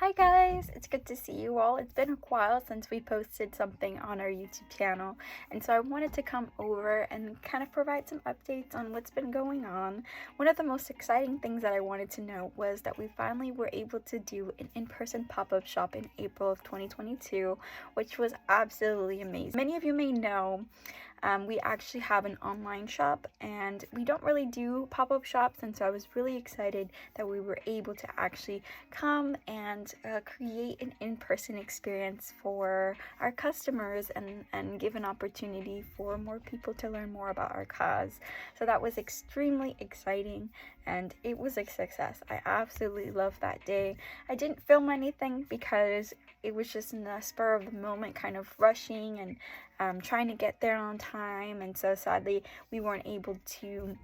Hi guys, it's good to see you all. It's been a while since we posted something on our YouTube channel, and so I wanted to come over and kind of provide some updates on what's been going on. One of the most exciting things that I wanted to know was that we finally were able to do an in-person pop-up shop in April of 2022, which was absolutely amazing. Many of you may know we actually have an online shop, and we don't really do pop-up shops, and so I was really excited that we were able to actually come and create an in-person experience for our customers and give an opportunity for more people to learn more about our cause. So that was extremely exciting, and it was a success. I absolutely loved that day. I didn't film anything because it was just in the spur of the moment, kind of rushing and trying to get there on time, and so sadly we weren't able to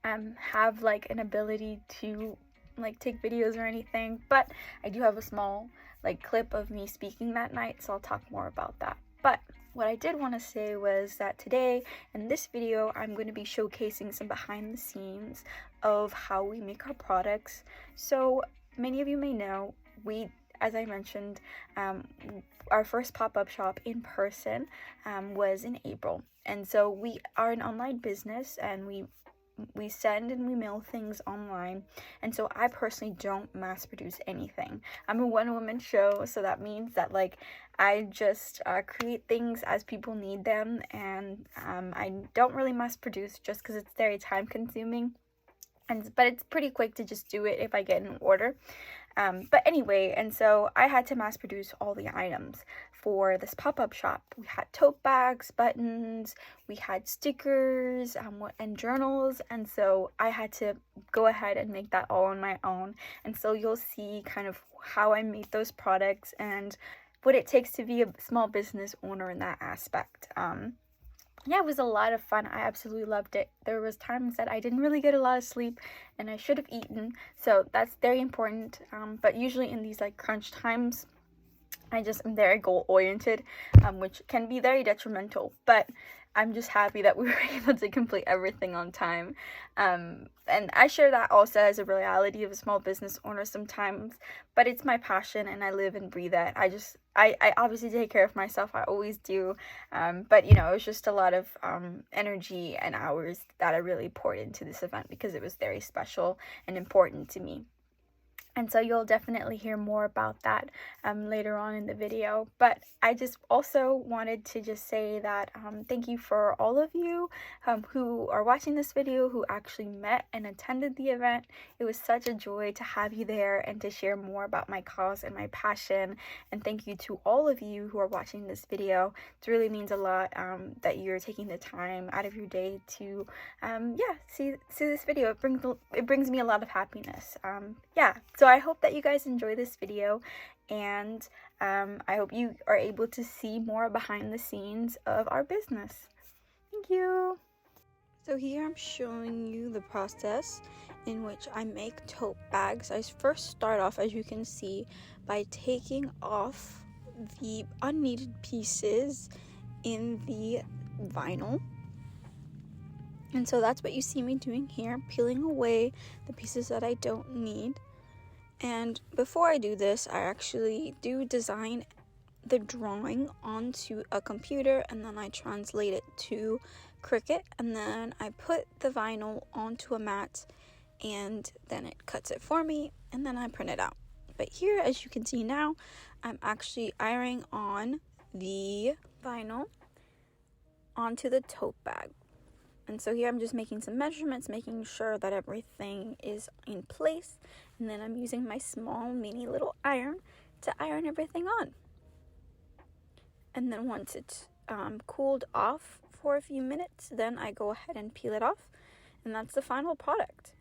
have like an ability to like take videos or anything, but I do have a small like clip of me speaking that night, so I'll talk more about that. But what I did want to say was that today in this video I'm going to be showcasing some behind the scenes of how we make our products. So many of you may know, as I mentioned, our first pop-up shop in person was in April, and so we are an online business, and we send and we mail things online, and so I personally don't mass produce anything. I'm a one-woman show, so that means that like I just create things as people need them, and I don't really mass produce just because it's very time consuming, but it's pretty quick to just do it if I get an order. But anyway, and so I had to mass produce all the items for this pop-up shop. We had tote bags, buttons, we had stickers, and journals, and so I had to go ahead and make that all on my own. And so you'll see kind of how I made those products and what it takes to be a small business owner in that aspect. Yeah, it was a lot of fun. I absolutely loved it. There was times that I didn't really get a lot of sleep and I should have eaten, so that's very important. But usually in these like crunch times, I just am very goal oriented, which can be very detrimental, but I'm just happy that we were able to complete everything on time. And I share that also as a reality of a small business owner sometimes, but it's my passion and I live and breathe that. I obviously take care of myself, I always do, but you know, it was just a lot of energy and hours that I really poured into this event because it was very special and important to me. And so you'll definitely hear more about that later on in the video. But I just also wanted to just say that thank you for all of you who are watching this video, who actually met and attended the event. It was such a joy to have you there and to share more about my cause and my passion. And thank you to all of you who are watching this video. It really means a lot that you're taking the time out of your day to see this video. It brings me a lot of happiness. So I hope that you guys enjoy this video, and I hope you are able to see more behind the scenes of our business. Thank you. So here I'm showing you the process in which I make tote bags. I first start off, as you can see, by taking off the unneeded pieces in the vinyl. And so that's what you see me doing here, peeling away the pieces that I don't need. And before I do this, I actually do design the drawing onto a computer, and then I translate it to Cricut, and then I put the vinyl onto a mat, and then it cuts it for me, and then I print it out. But here, as you can see now, I'm actually ironing on the vinyl onto the tote bag. And so here I'm just making some measurements, making sure that everything is in place. And then I'm using my small mini little iron to iron everything on. And then once it's cooled off for a few minutes, then I go ahead and peel it off. And that's the final product.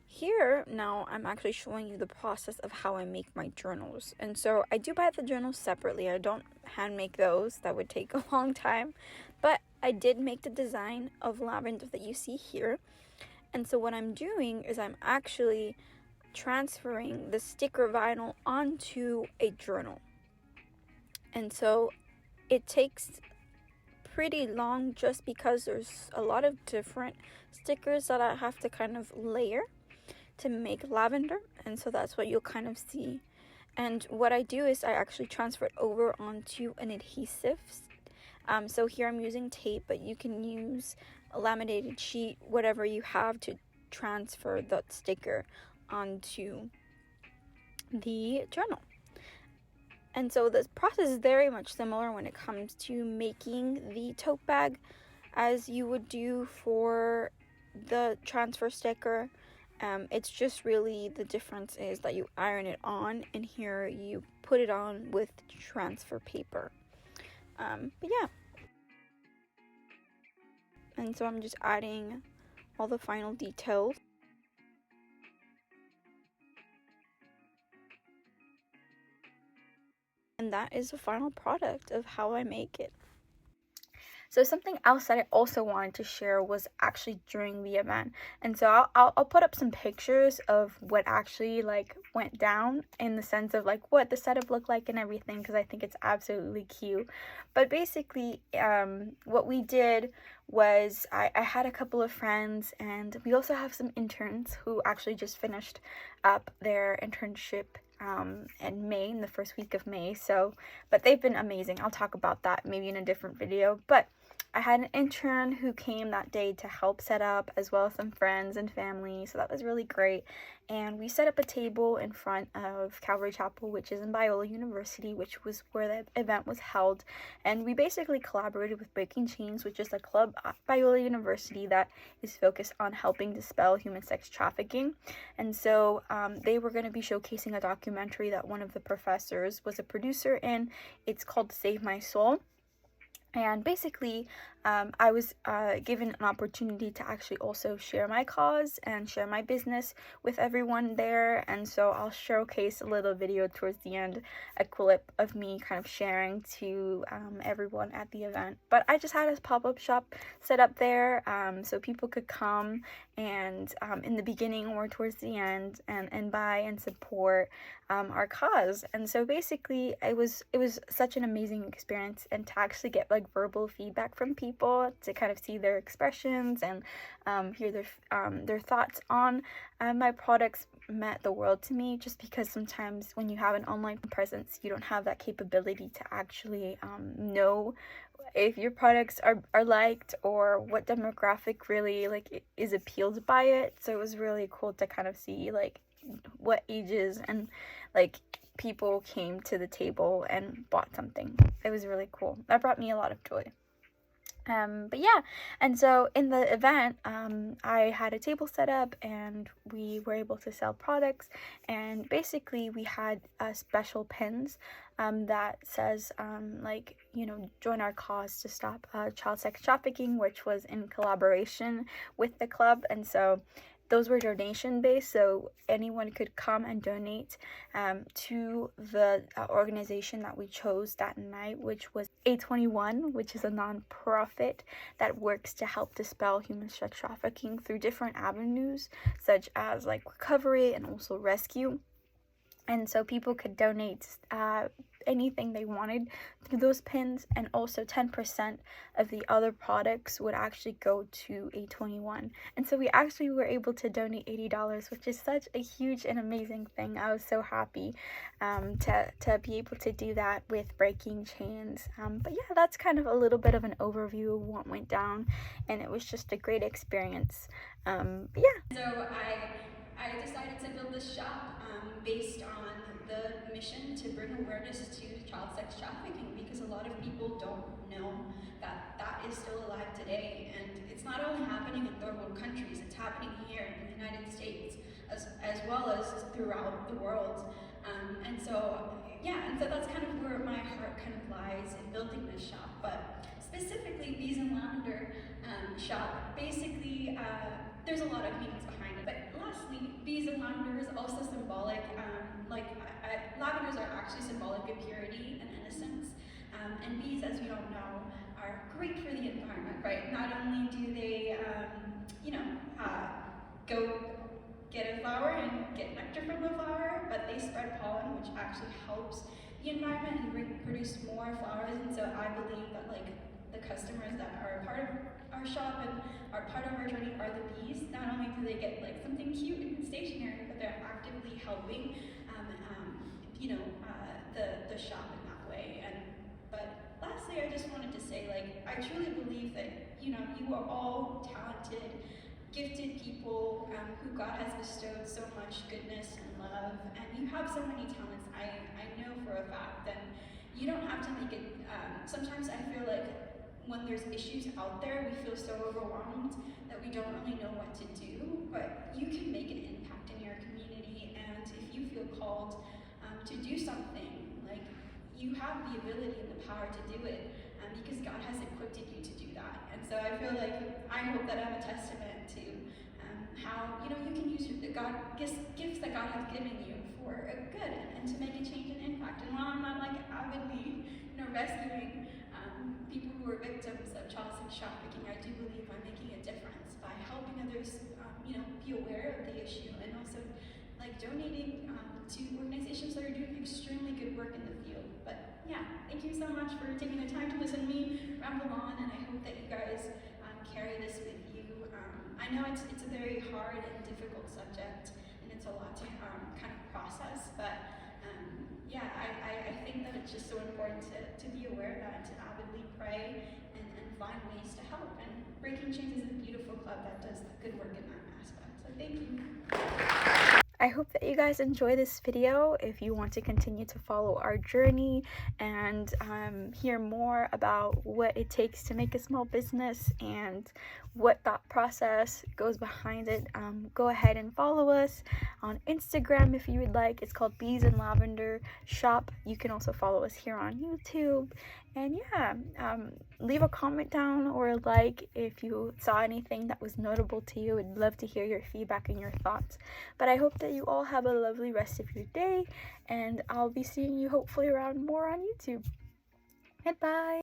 Here, now I'm actually showing you the process of how I make my journals. And so I do buy the journals separately. I don't hand make those. That would take a long time. But I did make the design of lavender that you see here. And so what I'm doing is I'm actually transferring the sticker vinyl onto a journal. And so it takes pretty long just because there's a lot of different stickers that I have to kind of layer to make lavender, and so that's what you'll kind of see And what I do is I actually transfer it over onto an adhesive. So here I'm using tape, but you can use a laminated sheet, whatever you have, to transfer the sticker onto the journal. And so this process is very much similar when it comes to making the tote bag as you would do for the transfer sticker. It's just really, the difference is that you iron it on, and here you put it on with transfer paper. But yeah. And so I'm just adding all the final details. And that is the final product of how I make it. So something else that I also wanted to share was actually during the event. And so I'll put up some pictures of what actually like went down, in the sense of like what the setup looked like and everything, because I think it's absolutely cute. But basically, what we did was I had a couple of friends, and we also have some interns who actually just finished up their internship in May, in the first week of May. So, but they've been amazing. I'll talk about that maybe in a different video. But I had an intern who came that day to help set up, as well as some friends and family, so that was really great. And we set up a table in front of Calvary Chapel, which is in Biola University, which was where the event was held. And we basically collaborated with Breaking Chains, which is a club at Biola University that is focused on helping dispel human sex trafficking. And so they were going to be showcasing a documentary that one of the professors was a producer in. It's called Save My Soul. And basically, I was given an opportunity to actually also share my cause and share my business with everyone there. And so I'll showcase a little video towards the end, a clip of me kind of sharing to everyone at the event. But I just had a pop-up shop set up there, so people could come and in the beginning or towards the end and buy and support our cause. And so basically, it was such an amazing experience, and to actually get like verbal feedback from people, to kind of see their expressions and hear their thoughts on my products, meant the world to me, just because sometimes when you have an online presence, you don't have that capability to actually know if your products are liked, or what demographic really like is appealed by it. So it was really cool to kind of see like what ages and like people came to the table and bought something. It was really cool. That brought me a lot of joy. But yeah, and so in the event, I had a table set up, and we were able to sell products. And basically, we had special pins that says like, you know, join our cause to stop child sex trafficking, which was in collaboration with the club. And so those were donation based, so anyone could come and donate to the organization that we chose that night, which was A21, which is a non-profit that works to help dispel human sex trafficking through different avenues, such as like recovery and also rescue. And so people could donate anything they wanted through those pins, and also 10% of the other products would actually go to A21. And so we actually were able to donate $80, which is such a huge and amazing thing. I was so happy to be able to do that with Breaking Chains. But yeah, that's kind of a little bit of an overview of what went down, and it was just a great experience. But yeah. So I decided to build this shop based on the mission to bring awareness to child sex trafficking, because a lot of people don't know that that is still alive today. And it's not only happening in third world countries, it's happening here in the United States as well as throughout the world. And so yeah, and so that's kind of where my heart kind of lies in building this shop. But specifically, Bees and Lavender shop, basically there's a lot of meanings behind it. But lastly, bees and lavender is also symbolic. Lavenders are actually symbolic of purity and innocence. And bees, as we all know, are great for the environment, right? Not only do they, you know, go get a flower and get nectar from the flower, but they spread pollen, which actually helps the environment and produce more flowers. And so I believe that like the customers that are a part of our shop and are part of our journey are the bees. Not only do they get like something cute and stationary, but they're actively helping the shop in that way. But lastly, I just wanted to say, like, I truly believe that, you are all talented, gifted people who God has bestowed so much goodness and love, and you have so many talents. I know for a fact, and you don't have to make it. Sometimes I feel like when there's issues out there, we feel so overwhelmed that we don't really know what to do. But you can make an impact in your community, and if you feel called to do something, like, you have the ability and the power to do it, because God has equipped you to do that. And so I feel like, I hope that I'm a testament to how you can use the gifts that God has given you for a good, and to make a change and impact. And while I'm not like avidly rescuing people who are victims of child sex trafficking, I do believe I'm making a difference by helping others be aware of the issue, and also like donating to organizations that are doing extremely good work in the field. But yeah, thank you so much for taking the time to listen to me ramble on, and I hope that you guys carry this with you. I know it's a very hard and difficult subject, and it's a lot to kind of process, but yeah, I think that it's just so important to be aware of that, and to avidly pray and find ways to help. And Breaking Chains is a beautiful club that does good work in that aspect. So thank you. I hope that you guys enjoy this video. If you want to continue to follow our journey and hear more about what it takes to make a small business and what thought process goes behind it, go ahead and follow us on Instagram if you would like. It's called Bees and Lavender Shop. You can also follow us here on YouTube. And yeah, leave a comment down or a like if you saw anything that was notable to you. I'd love to hear your feedback and your thoughts. But I hope that you all have a lovely rest of your day, and I'll be seeing you hopefully around more on YouTube. Goodbye!